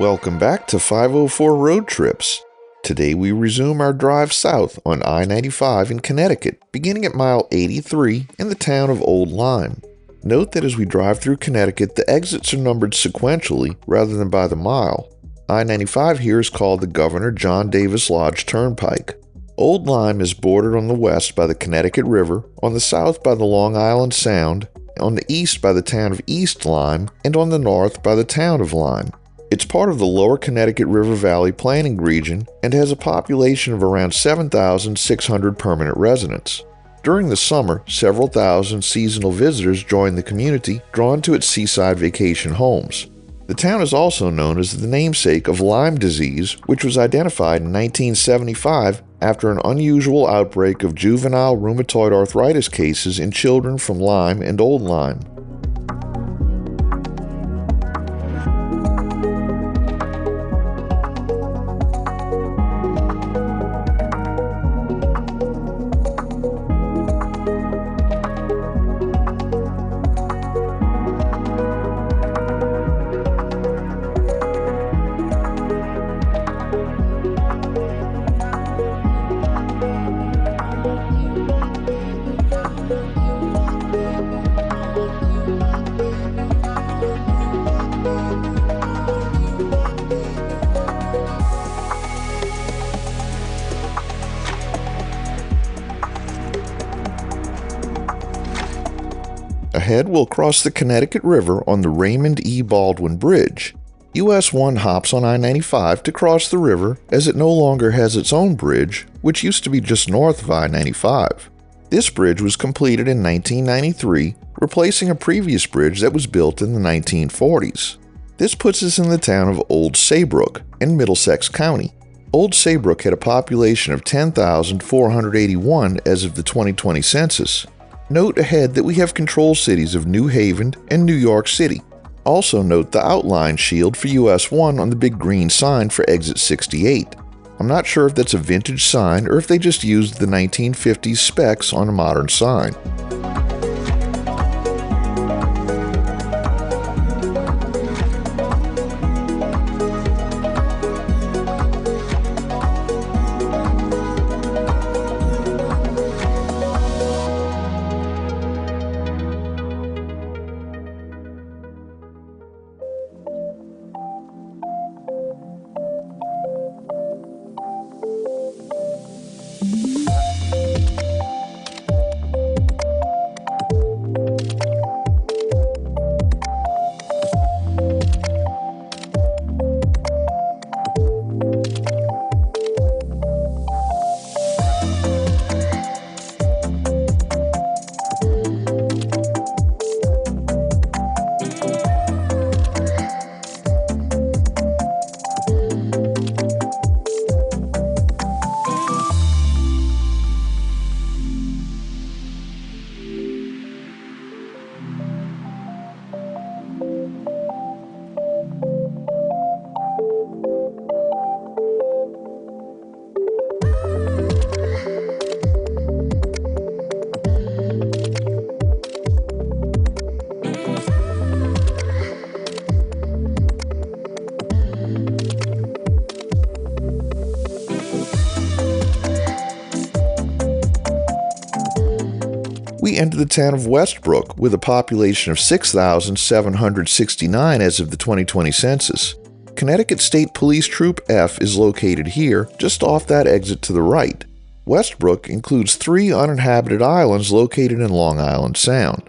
Welcome back to 504 Road Trips. Today we resume our drive south on I-95 in Connecticut, beginning at mile 83 in the town of Old Lyme. Note that as we drive through Connecticut, the exits are numbered sequentially rather than by the mile. I-95 here is called the Governor John Davis Lodge Turnpike. Old Lyme is bordered on the west by the Connecticut River, on the south by the Long Island Sound, on the east by the town of East Lyme, and on the north by the town of Lyme. It's part of the Lower Connecticut River Valley Planning Region and has a population of around 7,600 permanent residents. During the summer, several thousand seasonal visitors join the community, drawn to its seaside vacation homes. The town is also known as the namesake of Lyme disease, which was identified in 1975 after an unusual outbreak of juvenile rheumatoid arthritis cases in children from Lyme and Old Lyme. Ahead, we'll cross the Connecticut River on the Raymond E. Baldwin Bridge. US 1 hops on I-95 to cross the river as it no longer has its own bridge, which used to be just north of I-95. This bridge was completed in 1993, replacing a previous bridge that was built in the 1940s. This puts us in the town of Old Saybrook in Middlesex County. Old Saybrook had a population of 10,481 as of the 2020 census. Note ahead that we have control cities of New Haven and New York City. Also note the outline shield for US 1 on the big green sign for exit 68. I'm not sure if that's a vintage sign or if they just used the 1950s specs on a modern sign. We enter the town of Westbrook with a population of 6,769 as of the 2020 census. Connecticut State Police Troop F is located here, just off that exit to the right. Westbrook includes 3 uninhabited islands located in Long Island Sound.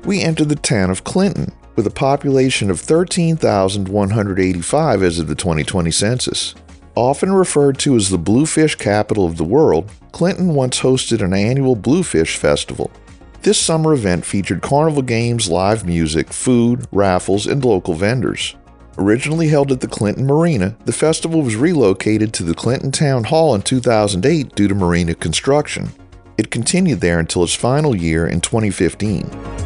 We enter the town of Clinton, with a population of 13,185 as of the 2020 census. Often referred to as the bluefish capital of the world, Clinton once hosted an annual Bluefish Festival. This summer event featured carnival games, live music, food, raffles, and local vendors. Originally held at the Clinton Marina, the festival was relocated to the Clinton Town Hall in 2008 due to marina construction. It continued there until its final year in 2015.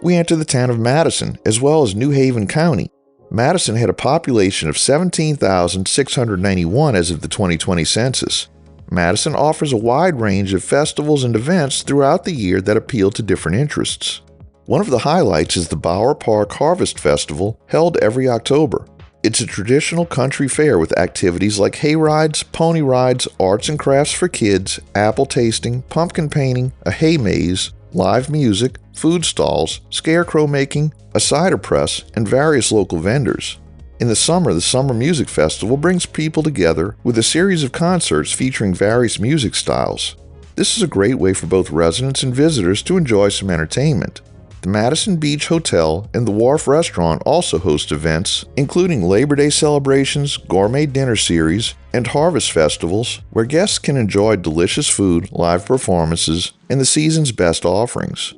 We enter the town of Madison, as well as New Haven County. Madison had a population of 17,691 as of the 2020 census. Madison offers a wide range of festivals and events throughout the year that appeal to different interests. One of the highlights is the Bower Park Harvest Festival, held every October. It's a traditional country fair with activities like hay rides, pony rides, arts and crafts for kids, apple tasting, pumpkin painting, a hay maze, live music, food stalls, scarecrow making, a cider press, and various local vendors. In the Summer Music Festival brings people together with a series of concerts featuring various music styles. This is a great way for both residents and visitors to enjoy some entertainment. The Madison Beach Hotel and the Wharf Restaurant also host events, including Labor Day celebrations, gourmet dinner series, and harvest festivals, where guests can enjoy delicious food, live performances, and the season's best offerings.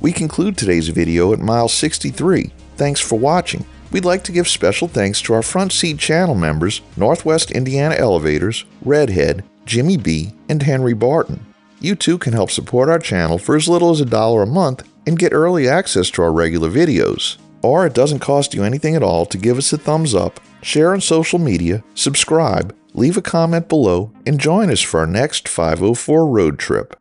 We conclude today's video at mile 63. Thanks for watching. We'd like to give special thanks to our front seat channel members, Northwest Indiana Elevators, Redhead, Jimmy B, and Henry Barton. You too can help support our channel for as little as $1 a month and get early access to our regular videos. Or it doesn't cost you anything at all to give us a thumbs up, share on social media, subscribe, leave a comment below, and join us for our next 504 road trip.